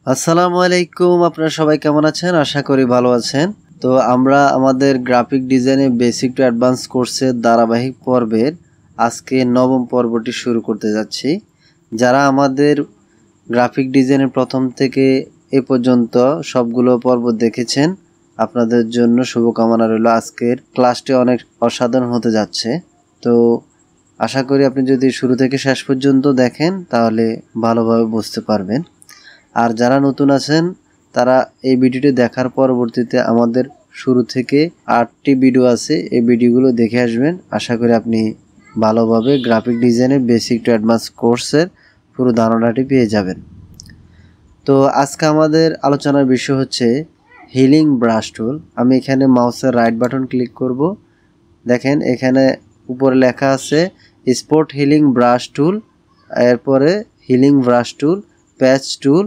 আসসালামু আলাইকুম, আপনারা সবাই কেমন আছেন? আশা করি ভালো আছেন। তো আমরা আমাদের গ্রাফিক ডিজাইনে বেসিক টু অ্যাডভান্স কোর্সের ধারাবাহিক পর্বের আজকে নবম পর্বটি শুরু করতে যাচ্ছি। যারা আমাদের গ্রাফিক ডিজাইনের প্রথম থেকে এ পর্যন্ত সবগুলো পর্ব দেখেছেন, আপনাদের জন্য শুভকামনা রইল। আজকের ক্লাসটি অনেক অসাধারণ হতে যাচ্ছে। তো আশা করি আপনি যদি শুরু থেকে শেষ পর্যন্ত দেখেন তাহলে ভালোভাবে বুঝতে পারবেন। আর যারা নতুন আছেন তারা এই ভিডিওটি দেখার পরবর্তীতে আমাদের শুরু থেকে 8টি ভিডিও আছে, এই ভিডিওগুলো দেখে আসবেন। আশা করি আপনি ভালোভাবে গ্রাফিক ডিজাইনের বেসিক টু অ্যাডভান্স কোর্সের পুরো ধারণাটি পেয়ে যাবেন। তো আজকে আমাদের আলোচনার বিষয় হচ্ছে হিলিং ব্রাশ টুল। আমি এখানে মাউসের রাইট বাটন ক্লিক করব। দেখেন এখানে উপরে লেখা আছে স্পট হিলিং ব্রাশ টুল, এরপরে healing brush tool, patch tool,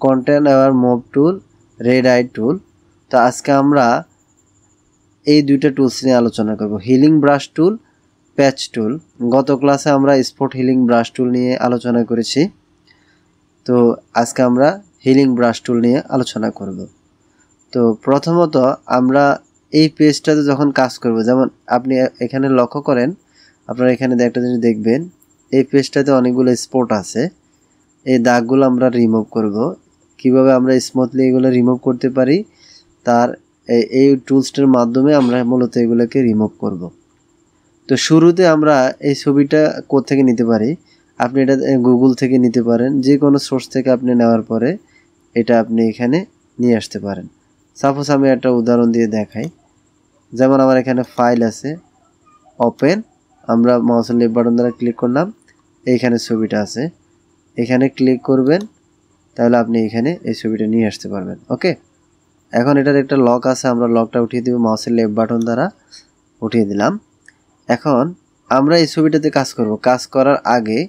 content aware move tool, red eye tool. তো আজকে আমরা এই দুইটা টুলস নিয়ে আলোচনা করব, হিলিং ব্রাশ টুল, প্যাচ টুল। গত ক্লাসে আমরা স্পট হিলিং ব্রাশ টুল নিয়ে আলোচনা করেছি। তো আজকে আমরা হিলিং ব্রাশ টুল নিয়ে আলোচনা করব। তো প্রথমত আমরা এই পেজটাতে যখন কাজ করব, যেমন আপনি এখানে লক্ষ্য করেন, আপনারা এখানে একটা জিনিস দেখবেন, এই পেজটাতে অনেকগুলো স্পট আছে। এই দাগগুলো আমরা রিমুভ করব। কিভাবে আমরা স্মুথলি এগুলো রিমুভ করতে পারি, তার এই টুলসটার মাধ্যমে আমরা মূলত এগুলোকে রিমুভ করব। তো শুরুতে আমরা এই ছবিটা কোত্থেকে নিতে পারি, আপনি এটা গুগল থেকে নিতে পারেন, যে কোনো সোর্স থেকে আপনি নেওয়ার পরে এটা আপনি এখানে নিয়ে আসতে পারেন। সাপোজ আমি একটা উদাহরণ দিয়ে দেখাই। যেমন আমার এখানে ফাইল আছে, ওপেন, আমরা মাউসের লেফট বাটন দ্বারা ক্লিক করলাম, এইখানে ছবিটা আছে, এখানে ক্লিক করবেন, তাহলে আপনি এখানে এই ছবিটা নিয়ে আসতে পারবেন। ওকে, এখন এটার একটা লক আছে, আমরা লকটা উঠিয়ে দেব, মাউসের লেফট বাটন দ্বারা উঠিয়ে দিলাম। এখন আমরা এই ছবিটাতে কাজ করব। কাজ করার আগে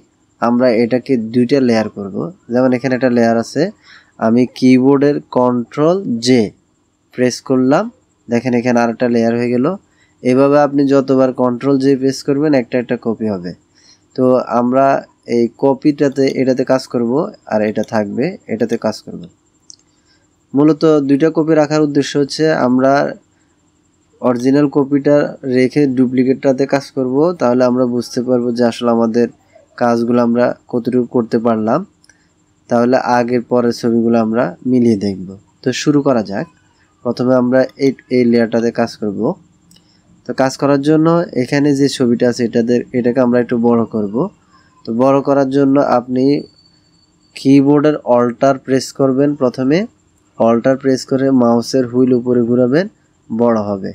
আমরা এটাকে দুইটা লেয়ার করব। যেমন এখানে একটা লেয়ার আছে, আমি কিবোর্ডের কন্ট্রোল জে প্রেস করলাম, দেখেন এখানে আরেকটা লেয়ার হয়ে গেল। এভাবে আপনি যতবার কন্ট্রোল জে প্রেস করবেন একটা একটা কপি হবে। তো আমরা এই কপিটাতে এটাতে কাজ করব, আর এটা থাকবে এটাতে কাজ করব। মূলত দুইটা কপি রাখার উদ্দেশ্য হচ্ছে আমরা অরিজিনাল কপিটা রেখে ডুপ্লিকেটটাতে কাজ করব, তাহলে আমরা বুঝতে পারবো যে আসলে আমাদের কাজগুলো আমরা কতটুকু করতে পারলাম। তাহলে আগের পরের ছবিগুলো আমরা মিলিয়ে দেখব। তো শুরু করা যাক। প্রথমে আমরা এই লেয়ারটাতে কাজ করব। তো কাজ করার জন্য এখানে যে ছবিটা আছে এটাকে আমরা একটু বড় করব। তো বড় করার জন্য আপনি কিবোর্ডের অল্টার প্রেস করবেন। প্রথমে অল্টার প্রেস করে মাউসের হুইল উপরে ঘোরাবেন, বড় হবে।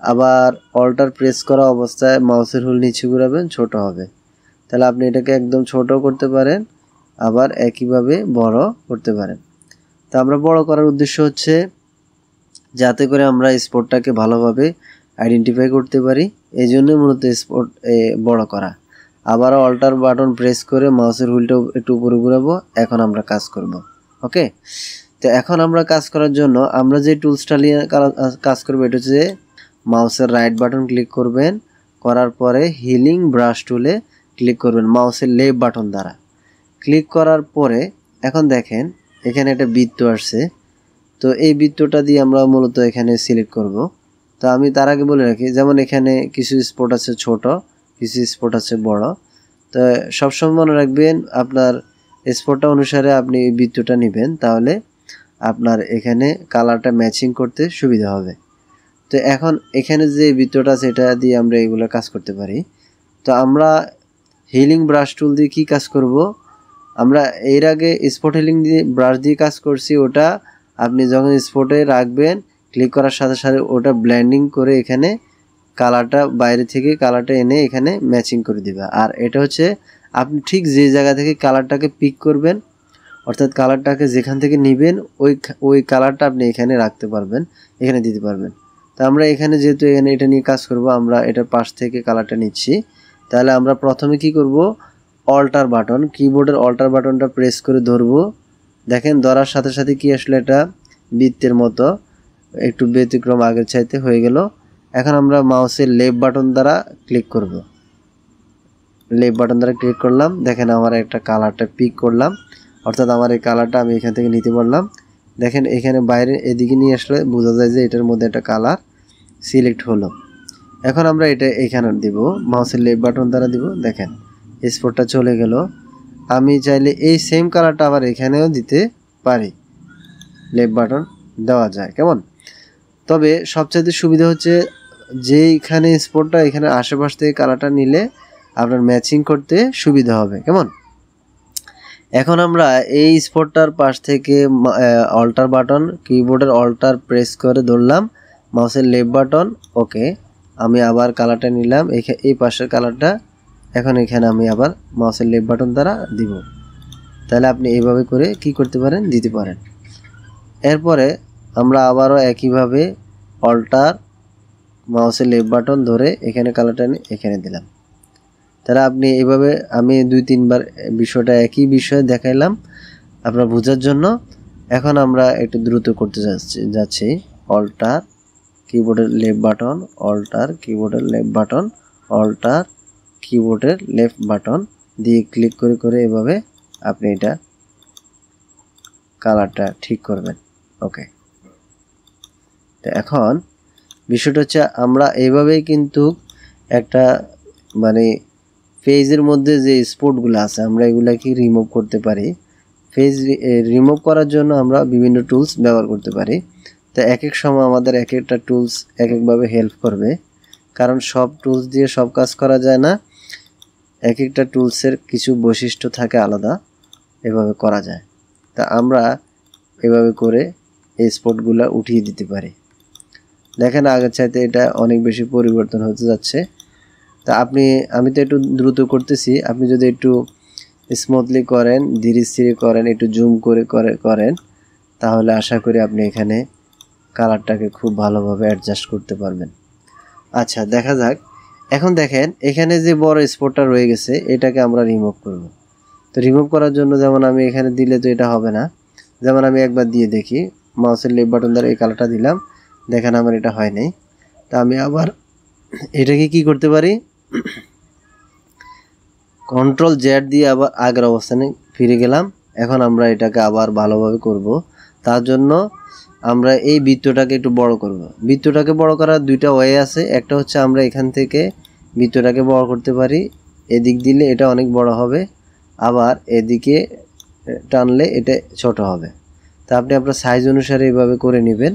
আবার অল্টার প্রেস করা অবস্থায় মাউসের হুইল নিচে ঘোরাবেন, ছোট হবে। তাহলে আপনি এটাকে একদম ছোট করতে পারেন, আবার একইভাবে বড় করতে পারেন। তো আমরা বড় করার উদ্দেশ্য হচ্ছে যাতে করে আমরা স্পটটাকে ভালোভাবে আইডেন্টিফাই করতে পারি, এই জন্য মূলত স্পট বড় করা। আবার অল্টার বাটন প্রেস করে মাউসের হুইলটা একটু উপরে ঘুরাবো। এখন আমরা কাজ করব। ওকে, তো এখন আমরা কাজ করার জন্য আমরা যে টুলসটা নিয়ে কাজ করবো, এটা হচ্ছে মাউসের রাইট বাটন ক্লিক করবেন, করার পরে হিলিং ব্রাশ টুলে ক্লিক করবেন মাউসের লেফট বাটন দ্বারা। ক্লিক করার পরে এখন দেখেন এখানে একটা বৃত্ত আসছে। তো এই বৃত্তটা দিয়ে আমরা মূলত এখানে সিলেক্ট করব। তো আমি তার আগে বলে রাখি, যেমন এখানে কিছু স্পট আছে ছোট, কিছু স্পট আছে বড়। তো সবসময় মনে রাখবেন আপনার স্পটটা অনুসারে আপনি এই বৃত্তটা নেবেন, তাহলে আপনার এখানে কালারটা ম্যাচিং করতে সুবিধা হবে। তো এখন এখানে যে বৃত্তটা আছে এটা দিয়ে আমরা এগুলো কাজ করতে পারি। তো আমরা হিলিং ব্রাশ টুল দিয়ে কি কাজ করব, আমরা এর আগে স্পট হিলিং দিয়ে ব্রাশ দিয়ে কাজ করছি। ওটা আপনি যখন স্পটে রাখবেন, ক্লিক করার সাথে সাথে ওটা ব্লেন্ডিং করে এখানে কালারটা বাইরে থেকে কালারটা এনে এখানে ম্যাচিং করে দিবে। আর এটা হচ্ছে আপনি ঠিক যে জায়গা থেকে কালারটাকে পিক করবেন, অর্থাৎ কালারটাকে যেখান থেকে নেবেন ওই কালারটা আপনি এখানে রাখতে পারবেন, এখানে দিতে পারবেন। তো আমরা এখানে যেহেতু এখানে এটা নিয়ে কাজ করব, আমরা এটার পাশ থেকে কালারটা নিচ্ছি। তাহলে আমরা প্রথমে কি করব, অল্টার বাটন, কিবোর্ডের অল্টার বাটনটা প্রেস করে ধরবো। দেখেন ধরার সাথে সাথে কি আসলে এটা বৃত্তের মতো একটু ব্যতিক্রম আগের চাইতে হয়ে গেল। এখন আমরা মাউসের লেফট বাটন দ্বারা ক্লিক করব। লেফট বাটন দ্বারা ক্লিক করলাম, দেখেন আমার একটা কালারটা পিক করলাম, অর্থাৎ আমার এই কালারটা আমি এখান থেকে নিতে পারলাম। দেখেন এখানে বাইরে এদিকে নিয়ে আসলে বোঝা যায় যে এটার মধ্যে একটা কালার সিলেক্ট হলো। এখন আমরা এটা এখানে দিব, মাউসের লেফট বাটন দ্বারা দিব। দেখেন স্পটটা চলে গেল। আমি চাইলে এই সেম কালারটা আবার এখানেও দিতে পারি, লেফট বাটন দেওয়া যায় কেমন। তবে সবচাইতে সুবিধা হচ্ছে যেইখানে স্পটটা এখানে আশেপাশ থেকে কালারটা নিলে আপনার ম্যাচিং করতে সুবিধা হবে কেমন। এখন আমরা এই স্পটটার পাশ থেকে অল্টার বাটন, কিবোর্ডের অল্টার প্রেস করে ধরলাম, মাউসের লেফট বাটন, ওকে। আমি আবার কালারটা নিলাম, এই পাশের কালারটা এখন এখানে আমি আবার মাউসের লেফট বাটন দ্বারা দিব। তাহলে আপনি এইভাবে করে কি করতে পারেন, দিতে পারেন। এরপরে আমরা আবারও একইভাবে অল্টার, মাউসের লেফট বাটন ধরে এখানে কালারটা এখানে দিলাম। তাহলে আপনি এইভাবে, আমি 2-3 বার বিষয়টা একই বিষয়ে দেখাইলাম আপনার বোঝার জন্য। এখন আমরা একটু দ্রুত করতে যাচ্ছি। অল্টার, কিবোর্ডের লেফট বাটন, অল্টার, কিবোর্ডের লেফট বাটন, অল্টার, কিবোর্ডের লেফট বাটন দিয়ে ক্লিক করে করে এভাবে আপনি এটা কালারটা ঠিক করবেন। ওকে। তো এখন বিষয়টা হচ্ছে আমরা এইভাবেই কিন্তু একটা মানে পেজের মধ্যে যে স্পটগুলো আছে আমরা এগুলাকে রিমুভ করতে পারি। পেজ রিমুভ করার জন্য আমরা বিভিন্ন টুলস ব্যবহার করতে পারি। তো এক এক সময় আমাদের এক একটা টুলস এক একভাবে হেল্প করবে, কারণ সব টুলস দিয়ে সব কাজ করা যায় না। এক একটা টুলসের কিছু বৈশিষ্ট্য থাকে আলাদা, এভাবে করা যায়। তা আমরা এভাবে করে এই স্পটগুলো উঠিয়ে দিতে পারি। দেখেন আগের চাইতে এটা অনেক বেশি পরিবর্তন হতে যাচ্ছে। তা আমি তো একটু দ্রুত করতেছি, আপনি যদি একটু স্মুথলি করেন, ধীরে স্থিরে করেন, একটু জুম করে করেন, তাহলে আশা করি আপনি এখানে কালারটাকে খুব ভালোভাবে অ্যাডজাস্ট করতে পারবেন। আচ্ছা দেখা যাক। এখন দেখেন এখানে যে বড় স্পটটা রয়ে গেছে এটাকে আমরা রিমুভ করব। তো রিমুভ করার জন্য যেমন আমি এখানে দিলে তো এটা হবে না, যেমন আমি একবার দিয়ে দেখি, মাউসের লেফট বাটন দ্বারা এই কালারটা দিলাম, দেখেন আমার এটা হয় নাই। তা আমি আবার এটাকে কি করতে পারি, কন্ট্রোল জেড দিয়ে আবার আগের অবস্থানে ফিরে গেলাম। এখন আমরা এটাকে আবার ভালোভাবে করব। তার জন্য আমরা এই বৃত্তটাকে একটু বড় করব। বৃত্তটাকে বড় করার দুইটা ওয়ে আছে। একটা হচ্ছে আমরা এখান থেকে বৃত্তটাকে বড় করতে পারি, এদিক দিলে এটা অনেক বড় হবে, আবার এদিকে টানলে এটা ছোট হবে। তা আপনি আপনার সাইজ অনুসারে এইভাবে করে নেবেন।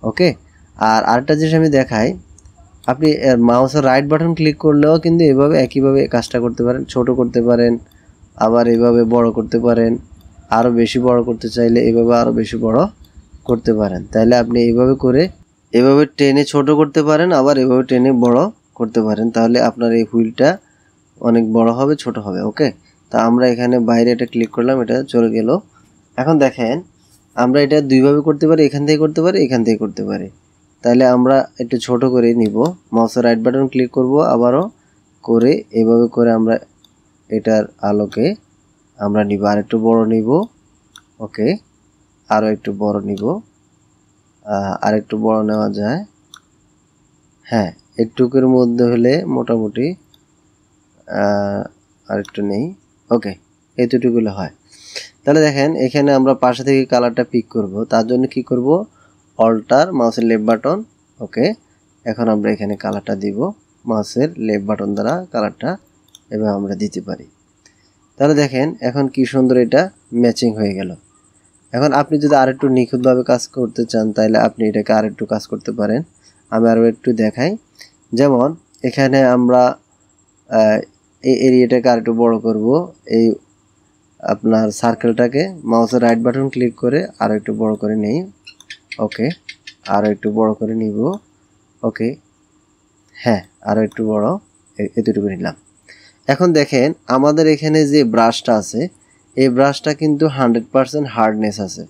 ওকে। আর আরেকটা জিনিস আমি দেখাই, আপনি মাউসের রাইট বাটন ক্লিক করলেও কিন্তু এভাবে একইভাবে কাজটা করতে পারেন, ছোট করতে পারেন, আবার এভাবে বড় করতে পারেন, আরও বেশি বড় করতে চাইলে এভাবে আরও বেশি বড় করতে পারেন। তাহলে আপনি এইভাবে করে এভাবে টেনে ছোট করতে পারেন, আবার এভাবে টেনে বড় করতে পারেন। তাহলে আপনার এই হুইলটা অনেক বড় হবে, ছোট হবে। ওকে। তা আমরা এখানে বাইরে এটা ক্লিক করলাম, এটা চলে গেল। এখন দেখেন আমরা এটা দুইভাবে করতে পারি, এখান থেকে করতে পারি, এখান থেকে করতে পারি। তাহলে আমরা একটু ছোট করে নিব, মাউসের রাইট বাটন ক্লিক করব, আবারও করে এভাবে করে আমরা এটার আলোকে আমরা নিব, আর একটু বড় নিব। ওকে। আরও একটু বড় নিব, আর একটু বড় নেওয়া যায়। হ্যাঁ, একটুকুর মধ্যে হলে মোটামুটি আর একটু নেই। ওকে, এতটুকুলে হয়। তাহলে দেখেন এখানে আমরা পাশে থেকে কালারটা পিক করব। তার জন্য কি করব, অল্টার, মাউসের লেফট বাটন। ওকে। এখন আমরা এখানে কালারটা দিব, মাউসের লেফট বাটন দ্বারা কালারটা এভাবে আমরা দিতে পারি। তাহলে দেখেন এখন কি সুন্দর এটা ম্যাচিং হয়ে গেল। এখন আপনি যদি আরেকটু নিখুঁতভাবে কাজ করতে চান তাহলে আপনি এটাকে আরেকটু কাজ করতে পারেন। আমি আরও একটু দেখাই। যেমন এখানে আমরা এই এরিয়াটাকে আরেকটু বড় করব। এই আপনার সার্কেলটাকে মাউসের রাইট বাটন ক্লিক করে আরও একটু বড় করে নেই। ওকে। আরও একটু বড় করে নিব। ওকে। হ্যাঁ, আরও একটু বড়, এতটুকু নিলাম। এখন দেখেন আমাদের এখানে যে ব্রাশটা আছে এই ব্রাশটা কিন্তু 100% হার্ডনেস আছে।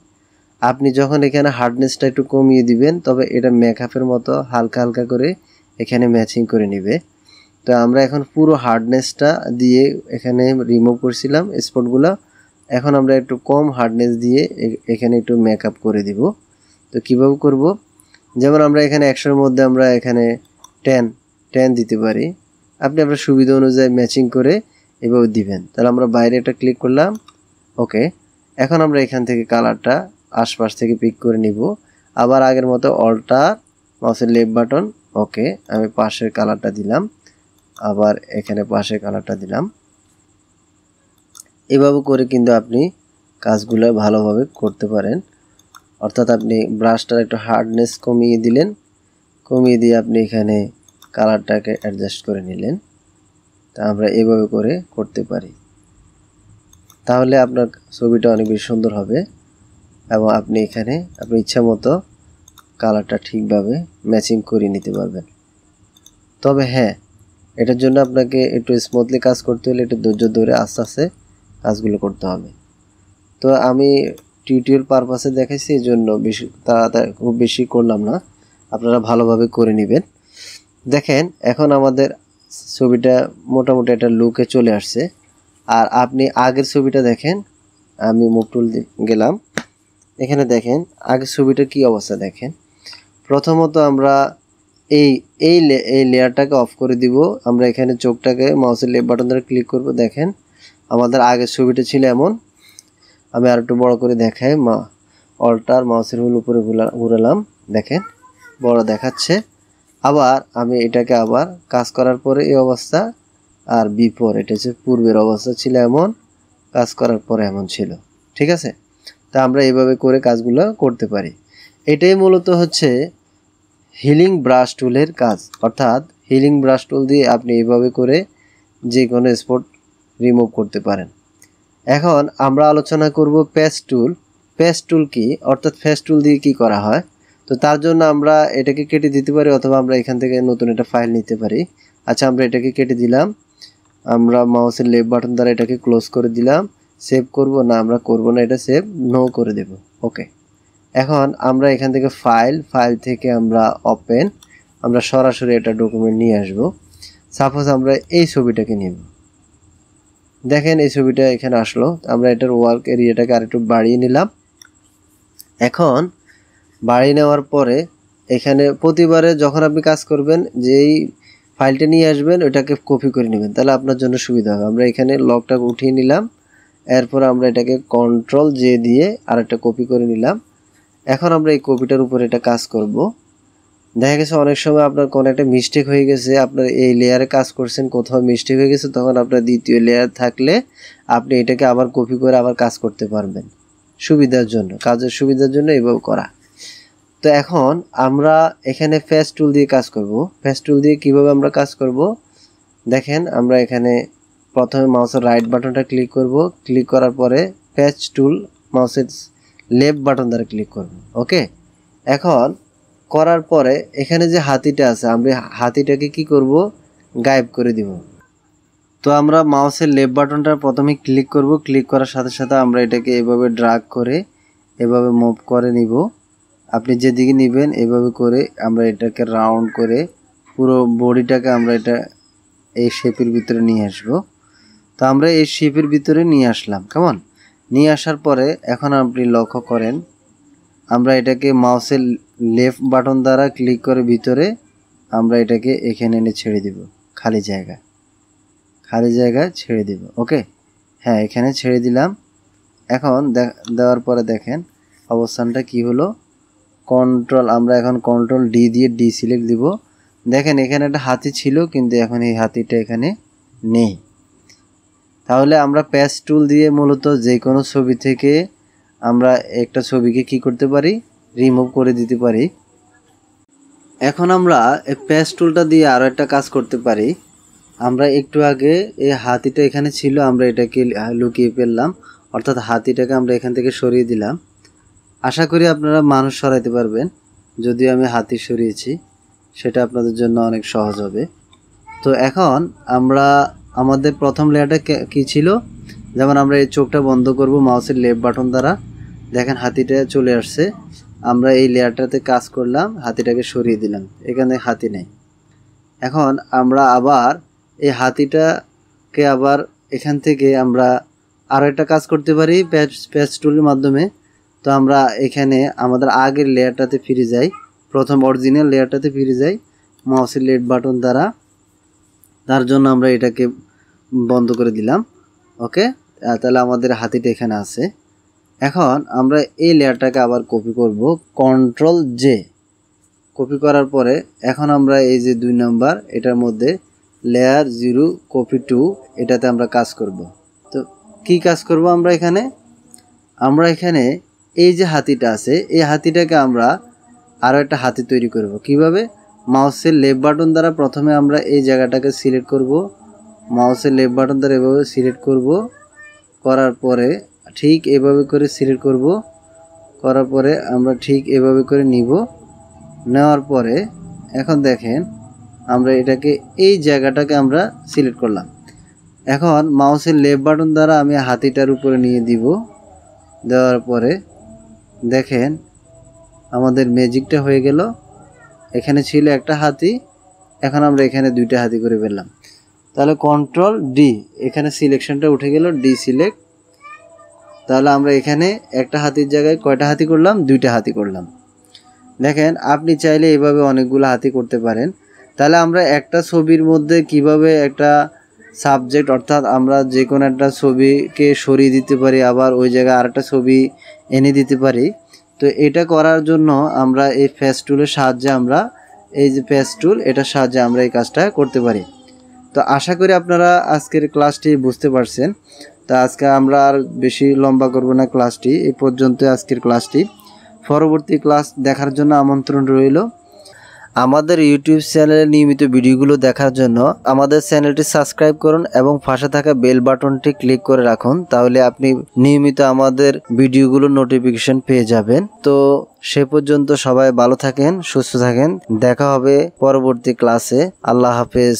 আপনি যখন এখানে হার্ডনেসটা একটু কমিয়ে দিবেন তবে এটা মেকআপের মতো হালকা হালকা করে এখানে ম্যাচিং করে নেবে। তো আমরা এখন পুরো হার্ডনেসটা দিয়ে এখানে রিমুভ করছিলাম স্পটগুলো, এখন আমরা একটু কম হার্ডনেস দিয়ে এখানে একটু মেকআপ করে দিব। তো কীভাবে করব, যেমন আমরা এখানে 100-এর মধ্যে আমরা এখানে 10 দিতে পারি। আপনি আপনার সুবিধা অনুযায়ী ম্যাচিং করে এভাবে দিবেন। তাহলে আমরা বাইরে একটা ক্লিক করলাম। ওকে। এখন আমরা এখান থেকে কালারটা আশপাশ থেকে পিক করে নিব। আবার আগের মতো অল্টার মাউসের লেফট বাটন, ওকে। আমি পাশের কালারটা দিলাম, আবার এখানে পাশের কালারটা দিলাম। এভাবে করে কিন্তু আপনি কাজগুলো ভালোভাবে করতে পারেন। অর্থাৎ আপনি ব্রাশটার একটু হার্ডনেস কমিয়ে দিলেন, কমিয়ে দিয়ে আপনি এখানে কালারটাকে অ্যাডজাস্ট করে নিলেন। তা আমরা এভাবে করে করতে পারি, তাহলে আপনার ছবিটা অনেক বেশি সুন্দর হবে এবং আপনি এখানে আপনার ইচ্ছা মতো কালারটা ঠিকভাবে ম্যাচিং করে নিতে পারবেন। তবে হ্যাঁ, এটার জন্য আপনাকে একটু স্মুথলি কাজ করতে হলে একটু ধৈর্য ধরে আস্তে আস্তে কাজগুলো করতে হবে। তো আমি টিউটোরিয়াল পারপাসে দেখাইছি, এই জন্য বেশি তাড়াতাড়ি খুব বেশি করলাম না, আপনারা ভালোভাবে করে নেবেন। দেখেন এখন আমাদের ছবিটা মোটামুটি একটা লুকে চলে আসছে। আর আপনি আগের ছবিটা দেখেন, আমি মুভ টুল গেলাম, এখানে দেখেন আগের ছবিটা কি অবস্থা দেখেন। প্রথমত আমরা এই এই লেয়ারটাকে অফ করে দিব। আমরা এখানে চোখটাকে মাউসের লেফট বাটন ধরে ক্লিক করব। দেখেন আমাদের আগের ছবিটা ছিল এমন। আমি আর একটু বড় করে দেখাই, অল্টার মাউসের হুইল উপরে ঘুরালাম, দেখেন বড় দেখাচ্ছে। আবার আমি এটাকে আবার কাজ করার পরে এই অবস্থা, আর বিফোর এটা হচ্ছে পূর্বের অবস্থা ছিল এমন, কাজ করার পরে এমন ছিল। ঠিক আছে, তা আমরা এইভাবে করে কাজগুলো করতে পারি। এটাই মূলত হচ্ছে হিলিং ব্রাশ টুলের কাজ। অর্থাৎ হিলিং ব্রাশ টুল দিয়ে আপনি এইভাবে করে যে কোনো স্পট রিমুভ করতে পারেন। এখন আমরা আলোচনা করব পেস্ট টুল। পেস্ট টুল কি, অর্থাৎ পেস্ট টুল দিয়ে কি করা হয়। তো তার জন্য আমরা এটাকে কেটে দিতে পারি, অথবা আমরা এখান থেকে নতুন একটা ফাইল নিতে পারি। আচ্ছা, আমরা এটাকে কেটে দিলাম, আমরা মাউসের লেফট বাটন দ্বারা এটাকে ক্লোজ করে দিলাম। সেভ করব না, আমরা করব না, এটা সেভ নো করে দেব। ওকে, এখন আমরা এখান থেকে ফাইল থেকে আমরা ওপেন, আমরা সরাসরি এটা ডকুমেন্ট নিয়ে আসব। সাপোজ আমরা এই ছবিটাকে নিব, দেখেন এই ছবিটা এখানে আসলো। আমরা এটার ওয়ার্ক এরিয়াটাকে আরেকটু বাড়িয়ে নিলাম। এখন বাড়িয়ে নেওয়ার পরে এখানে প্রতিবারে যখন আপনি কাজ করবেন, যেই ফাইলটা নিয়ে আসবেন ওইটাকে কপি করে নেবেন, তাহলে আপনার জন্য সুবিধা হবে। আমরা এখানে লকটাকে উঠিয়ে নিলাম, এরপর আমরা এটাকে কন্ট্রোল জে দিয়ে আরেকটা কপি করে নিলাম। এখন আমরা এই কপিটার উপর এটা কাজ করব। দেখা গেছে অনেক সময় আপনার কোনো একটা মিস্টেক হয়ে গেছে, আপনার এই লেয়ারে কাজ করছেন, কোথাও মিস্টেক হয়ে গেছে, তখন আপনার দ্বিতীয় লেয়ার থাকলে আপনি এটাকে আবার কপি করে আবার কাজ করতে পারবেন সুবিধার জন্য, কাজের সুবিধার জন্য এইভাবে করা। তো এখন আমরা এখানে পেস্ট টুল দিয়ে কাজ করব। পেস্ট টুল দিয়ে কিভাবে আমরা কাজ করব দেখেন, আমরা এখানে প্রথমে মাউসের রাইট বাটনটা ক্লিক করব, ক্লিক করার পরে পেস্ট টুল মাউসের লেফট বাটন দ্বারা ক্লিক করব। ওকে, এখন করার পরে এখানে যে হাতিটা আছে, আমরা হাতিটাকে কি করব, গায়েব করে দিব। তো আমরা মাউসের লেফট বাটনটা প্রথমে ক্লিক করব, ক্লিক করার সাথে সাথে আমরা এটাকে এভাবে ড্রাগ করে এভাবে মুভ করে নিব। আপনি যেদিকে নেবেন এভাবে করে আমরা এটাকে রাউন্ড করে পুরো বডিটাকে আমরা এটা এই শেপের ভিতরে নিয়ে আসব। তো আমরা এই শেপের ভিতরে নিয়ে আসলাম, কেমন নিয়ে আসার পরে এখন আপনি লক্ষ্য করেন, আমরা এটাকে মাউসের লেফট বাটন দ্বারা ক্লিক করে ভিতরে আমরা এটাকে এখানে এনে ছেড়ে দিব, খালি জায়গায় ছেড়ে দিব। ওকে, হ্যাঁ এখানে ছেড়ে দিলাম। এখন দেওয়ার পরে দেখেন অবস্থানটা কি হলো। আমরা এখন কন্ট্রোল ডি দিয়ে ডি সিলেক্ট দিব। দেখেন এখানে একটা হাতি ছিল, কিন্তু এখন এই হাতিটা এখানে নেই। তাহলে আমরা পেস্ট টুল দিয়ে মূলত যে কোনো ছবি থেকে আমরা একটা ছবিকে কি করতে পারি, রিমুভ করে দিতে পারি। এখন আমরা এই পেস্ট টুলটা দিয়ে আরও একটা কাজ করতে পারি। আমরা একটু আগে এই হাতিটা এখানে ছিল, আমরা এটাকে লুকিয়ে ফেললাম, অর্থাৎ হাতিটাকে আমরা এখান থেকে সরিয়ে দিলাম। আশা করি আপনারা মানুষ সরাইতে পারবেন, যদিও আমি হাতি সরিয়েছি, সেটা আপনাদের জন্য অনেক সহজ হবে। তো এখন আমরা আমাদের প্রথম লেয়ারটা কি ছিল, যেমন আমরা এই চোখটা বন্ধ করব মাউসের লেফট বাটন দ্বারা। দেখেন হাতিটা চলে আসছে, আমরা এই লেয়ারটাতে কাজ করলাম, হাতিটাকে সরিয়ে দিলাম, এখানে হাতি নেই। এখন আমরা আবার এই হাতিটাকে আবার এখান থেকে আমরা আরও একটা কাজ করতে পারি পেস্ট টুলের মাধ্যমে। তো আমরা এখানে আমাদের আগের লেয়ারটাতে ফিরে যাই, প্রথম অরিজিনাল লেয়ারটাতে ফিরে যাই মাউসের লেফট বাটন দ্বারা। তার জন্য আমরা এটাকে বন্ধ করে দিলাম। ওকে, তাহলে আমাদের হাতিটা এখানে আছে। এখন আমরা এই লেয়ারটাকে আবার কপি করব, Ctrl+J। কপি করার পরে এখন আমরা এই যে 2 নাম্বার এটার মধ্যে লেয়ার 0 কপি টু এটাতে আমরা কাজ করব। তো কি কাজ করব আমরা এখানে এই যে হাতিটা আছে এই হাতিটাকে আমরা আরো একটা হাতি তৈরি করব। কিভাবে? মাউসের লেফট বাটন দ্বারা প্রথমে আমরা এই জায়গাটাকে সিলেক্ট করব, মাউসের লেফট বাটন দ্বারা এভাবে সিলেক্ট করব, করার পরে ঠিক এভাবে করে সিলেক্ট করব, করার পরে আমরা ঠিক এভাবে করে নিব। নেওয়ার পরে এখন দেখেন আমরা এটাকে এই জায়গাটাকে আমরা সিলেক্ট করলাম। এখন মাউসের লেফট বাটন দ্বারা আমি হাতিটার উপরে নিয়ে দিব। দেওয়ার পরে দেখেন আমাদের ম্যাজিকটা হয়ে গেল। এখানে ছিল একটা হাতি, এখন আমরা এখানে 2টা হাতি করে ফেললাম। তাহলে Ctrl+D, এখানে সিলেকশনটা উঠে গেল, ডি সিলেক্ট। তাহলে আমরা এখানে একটা হাতির জায়গায় কয়টা হাতি করলাম? 2টা হাতি করলাম। দেখেন আপনি চাইলে এভাবে অনেকগুলো হাতি করতে পারেন। তাহলে আমরা একটা ছবির মধ্যে কিভাবে একটা সাবজেক্ট অর্থাৎ আমরা যে কোনো একটা ছবিকে সরিয়ে দিতে পারি, আবার ওই জায়গায় আরেকটা ছবি এনে দিতে পারি। তো এটা করার জন্য আমরা এই ফেস টুলের সাহায্যে আমরা এই যে ফেস টুল এটার সাহায্যে আমরা এই কাজটা করতে পারি। তো আশা করি আপনারা আজকের ক্লাসটি বুঝতে পারছেন। তো আজকে আমরা আর বেশি লম্বা করব না ক্লাসটি, এই পর্যন্ত আজকের ক্লাসটি। পরবর্তী ক্লাস দেখার জন্য আমন্ত্রণ রইল। আমাদের ইউটিউব চ্যানেলে নিয়মিত ভিডিওগুলো দেখার জন্য আমাদের চ্যানেলটি সাবস্ক্রাইব করুন এবং পাশে থাকা বেল বাটনটি ক্লিক করে রাখুন, তাহলে আপনি নিয়মিত আমাদের ভিডিওগুলোর নোটিফিকেশন পেয়ে যাবেন। তো সে পর্যন্ত সবাই ভালো থাকেন, সুস্থ থাকেন, দেখা হবে পরবর্তী ক্লাসে। আল্লাহ হাফেজ।